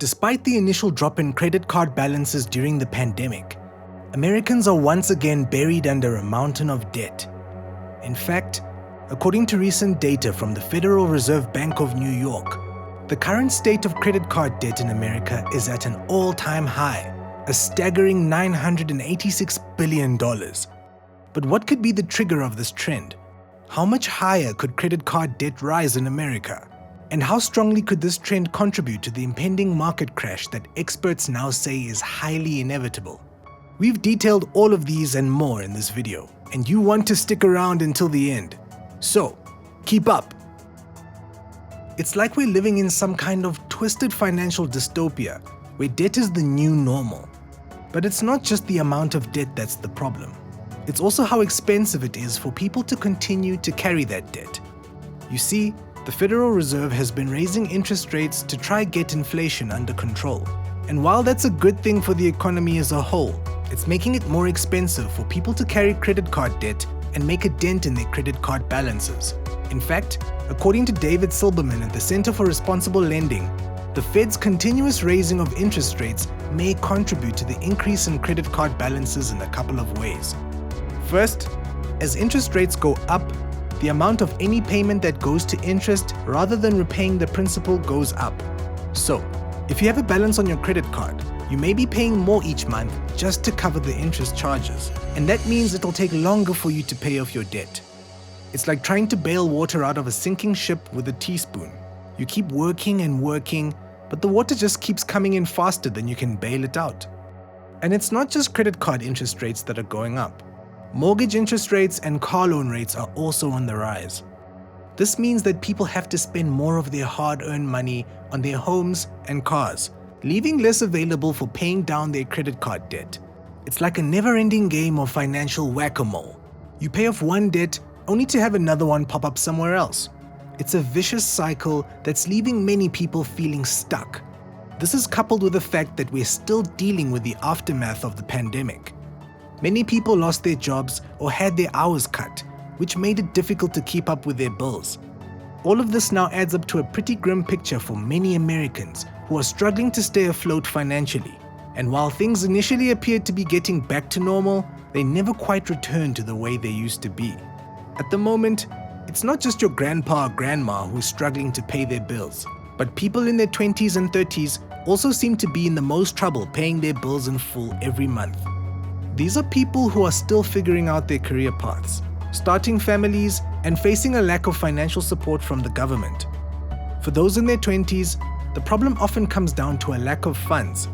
Despite the initial drop in credit card balances during the pandemic, Americans are once again buried under a mountain of debt. In fact, according to recent data from the Federal Reserve Bank of New York, the current state of credit card debt in America is at an all-time high, a staggering $986 billion. But what could be the trigger of this trend? How much higher could credit card debt rise in America? And how strongly could this trend contribute to the impending market crash that experts now say is highly inevitable? We've detailed all of these and more in this video, and you want to stick around until the end. So, keep up! It's like we're living in some kind of twisted financial dystopia where debt is the new normal. But it's not just the amount of debt that's the problem. It's also how expensive it is for people to continue to carry that debt. You see, the Federal Reserve has been raising interest rates to try get inflation under control. And while that's a good thing for the economy as a whole, it's making it more expensive for people to carry credit card debt and make a dent in their credit card balances. In fact, according to David Silberman at the Center for Responsible Lending, the Fed's continuous raising of interest rates may contribute to the increase in credit card balances in a couple of ways. First, as interest rates go up, the amount of any payment that goes to interest rather than repaying the principal goes up. So, if you have a balance on your credit card, you may be paying more each month just to cover the interest charges, and that means it'll take longer for you to pay off your debt. It's like trying to bail water out of a sinking ship with a teaspoon. You keep working and working, but the water just keeps coming in faster than you can bail it out. And it's not just credit card interest rates that are going up. Mortgage interest rates and car loan rates are also on the rise. This means that people have to spend more of their hard-earned money on their homes and cars, leaving less available for paying down their credit card debt. It's like a never-ending game of financial whack-a-mole. You pay off one debt only to have another one pop up somewhere else. It's a vicious cycle that's leaving many people feeling stuck. This is coupled with the fact that we're still dealing with the aftermath of the pandemic. Many people lost their jobs or had their hours cut, which made it difficult to keep up with their bills. All of this now adds up to a pretty grim picture for many Americans who are struggling to stay afloat financially. And while things initially appeared to be getting back to normal, they never quite returned to the way they used to be. At the moment, it's not just your grandpa or grandma who's struggling to pay their bills, but people in their 20s and 30s also seem to be in the most trouble paying their bills in full every month. These are people who are still figuring out their career paths, starting families, and facing a lack of financial support from the government. For those in their 20s, the problem often comes down to a lack of funds.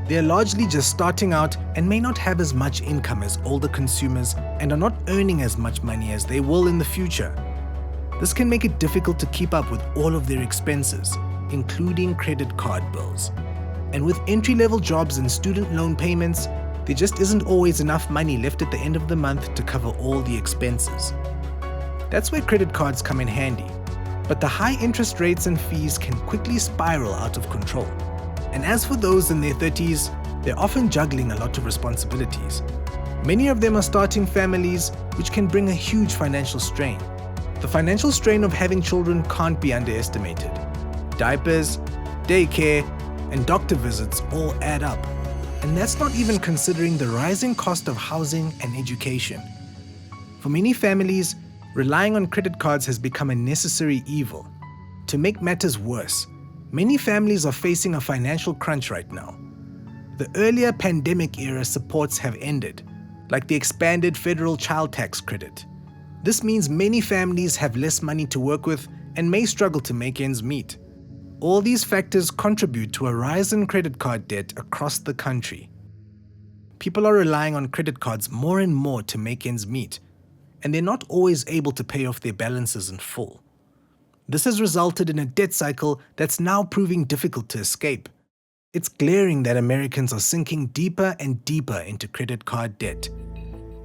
They are largely just starting out and may not have as much income as older consumers and are not earning as much money as they will in the future. This can make it difficult to keep up with all of their expenses, including credit card bills. And with entry-level jobs and student loan payments, there just isn't always enough money left at the end of the month to cover all the expenses. That's where credit cards come in handy. But the high interest rates and fees can quickly spiral out of control. And as for those in their 30s, they're often juggling a lot of responsibilities. Many of them are starting families, which can bring a huge financial strain. The financial strain of having children can't be underestimated. Diapers, daycare, and doctor visits all add up. And that's not even considering the rising cost of housing and education. For many families, relying on credit cards has become a necessary evil. To make matters worse, many families are facing a financial crunch right now. The earlier pandemic-era supports have ended, like the expanded federal child tax credit. This means many families have less money to work with and may struggle to make ends meet. All these factors contribute to a rise in credit card debt across the country. People are relying on credit cards more and more to make ends meet, and they're not always able to pay off their balances in full. This has resulted in a debt cycle that's now proving difficult to escape. It's glaring that Americans are sinking deeper and deeper into credit card debt.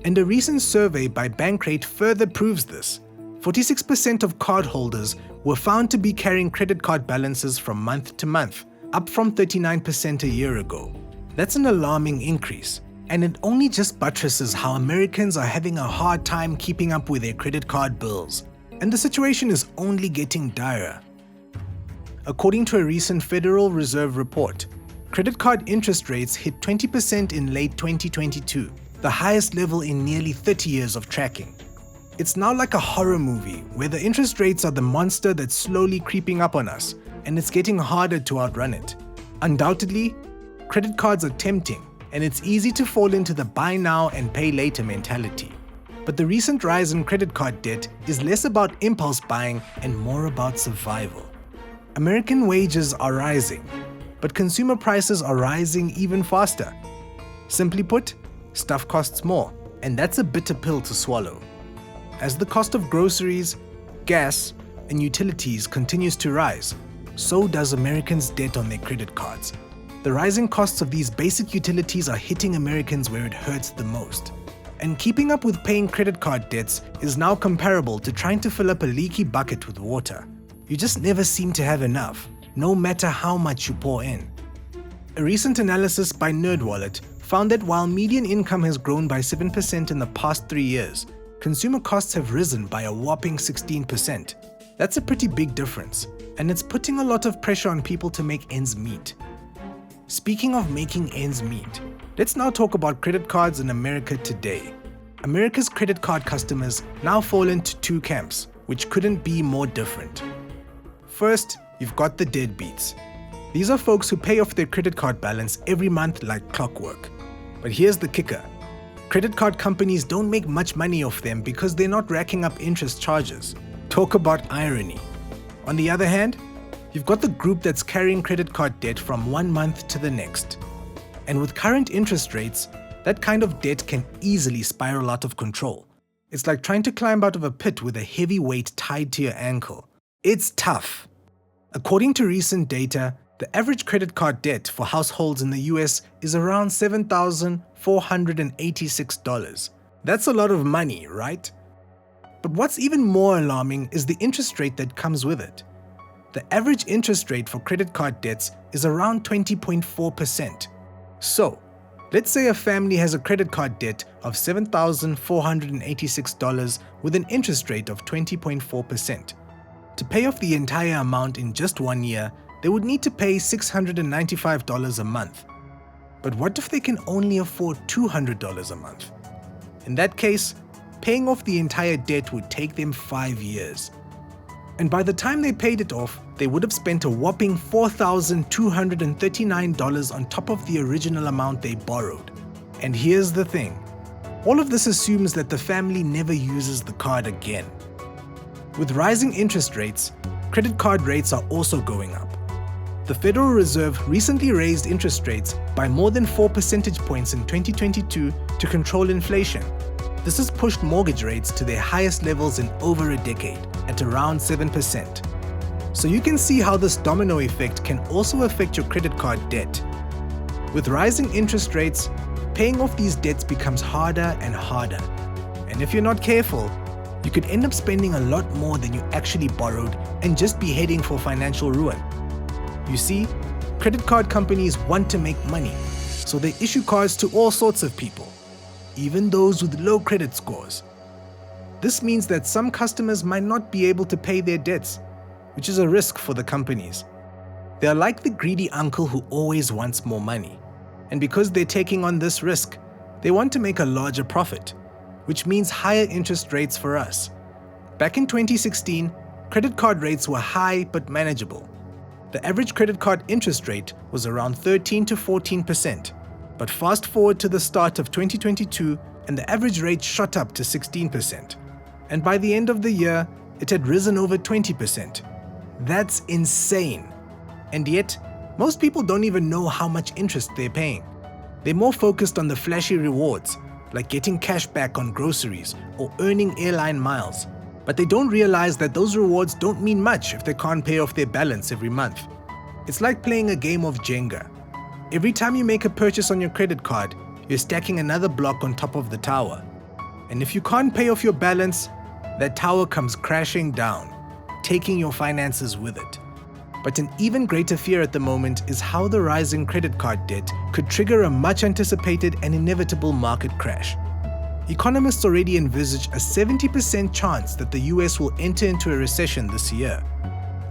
And a recent survey by Bankrate further proves this. 46% of cardholders were found to be carrying credit card balances from month to month, up from 39% a year ago. That's an alarming increase, and it only just buttresses how Americans are having a hard time keeping up with their credit card bills. And the situation is only getting direr. according to a recent Federal Reserve report. Credit card interest rates hit 20% in late 2022, the highest level in nearly 30 years of tracking. It's now like a horror movie where the interest rates are the monster that's slowly creeping up on us, and it's getting harder to outrun it. Undoubtedly, credit cards are tempting, and it's easy to fall into the buy now and pay later mentality. But the recent rise in credit card debt is less about impulse buying and more about survival. American wages are rising, but consumer prices are rising even faster. Simply put, stuff costs more, and that's a bitter pill to swallow. As the cost of groceries, gas, and utilities continues to rise, so does Americans' debt on their credit cards. The rising costs of these basic utilities are hitting Americans where it hurts the most. And keeping up with paying credit card debts is now comparable to trying to fill up a leaky bucket with water. You just never seem to have enough, no matter how much you pour in. A recent analysis by NerdWallet found that while median income has grown by 7% in the past 3 years, consumer costs have risen by a whopping 16%. That's a pretty big difference, and it's putting a lot of pressure on people to make ends meet. Speaking of making ends meet, let's now talk about credit cards in America today. America's credit card customers now fall into two camps, which couldn't be more different. First, you've got the deadbeats. These are folks who pay off their credit card balance every month like clockwork. But here's the kicker. Credit card companies don't make much money off them because they're not racking up interest charges. Talk about irony. On the other hand, you've got the group that's carrying credit card debt from one month to the next. And with current interest rates, that kind of debt can easily spiral out of control. It's like trying to climb out of a pit with a heavy weight tied to your ankle. It's tough. According to recent data, the average credit card debt for households in the US is around $7,486. That's a lot of money, right? But what's even more alarming is the interest rate that comes with it. The average interest rate for credit card debts is around 20.4%. So, let's say a family has a credit card debt of $7,486 with an interest rate of 20.4%. To pay off the entire amount in just 1 year, they would need to pay $695 a month. But what if they can only afford $200 a month? In that case, paying off the entire debt would take them 5 years. And by the time they paid it off, they would have spent a whopping $4,239 on top of the original amount they borrowed. And here's the thing. All of this assumes that the family never uses the card again. With rising interest rates, credit card rates are also going up. The Federal Reserve recently raised interest rates by more than 4 percentage points in 2022 to control inflation. This has pushed mortgage rates to their highest levels in over a decade, at around 7%. So you can see how this domino effect can also affect your credit card debt. With rising interest rates, paying off these debts becomes harder and harder. And if you're not careful, you could end up spending a lot more than you actually borrowed and just be heading for financial ruin. You see, credit card companies want to make money, so they issue cards to all sorts of people, even those with low credit scores. This means that some customers might not be able to pay their debts, which is a risk for the companies. They're like the greedy uncle who always wants more money. And because they're taking on this risk, they want to make a larger profit, which means higher interest rates for us. Back in 2016, credit card rates were high but manageable. The average credit card interest rate was around 13 to 14%. But fast forward to the start of 2022, and the average rate shot up to 16%. And by the end of the year, it had risen over 20%. That's insane. And yet, most people don't even know how much interest they're paying. They're more focused on the flashy rewards, like getting cash back on groceries or earning airline miles. But they don't realize that those rewards don't mean much if they can't pay off their balance every month. It's like playing a game of Jenga. Every time you make a purchase on your credit card, you're stacking another block on top of the tower. And if you can't pay off your balance, that tower comes crashing down, taking your finances with it. But an even greater fear at the moment is how the rising credit card debt could trigger a much anticipated and inevitable market crash. Economists already envisage a 70% chance that the US will enter into a recession this year.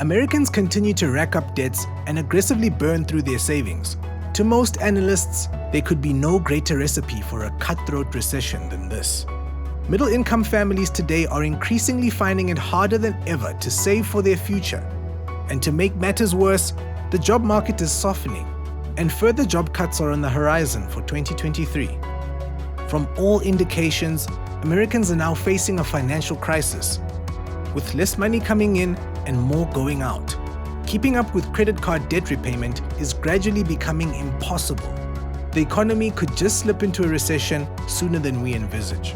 Americans continue to rack up debts and aggressively burn through their savings. To most analysts, there could be no greater recipe for a cutthroat recession than this. Middle-income families today are increasingly finding it harder than ever to save for their future. And to make matters worse, the job market is softening, and further job cuts are on the horizon for 2023. From all indications, Americans are now facing a financial crisis, with less money coming in and more going out. Keeping up with credit card debt repayment is gradually becoming impossible. The economy could just slip into a recession sooner than we envisage.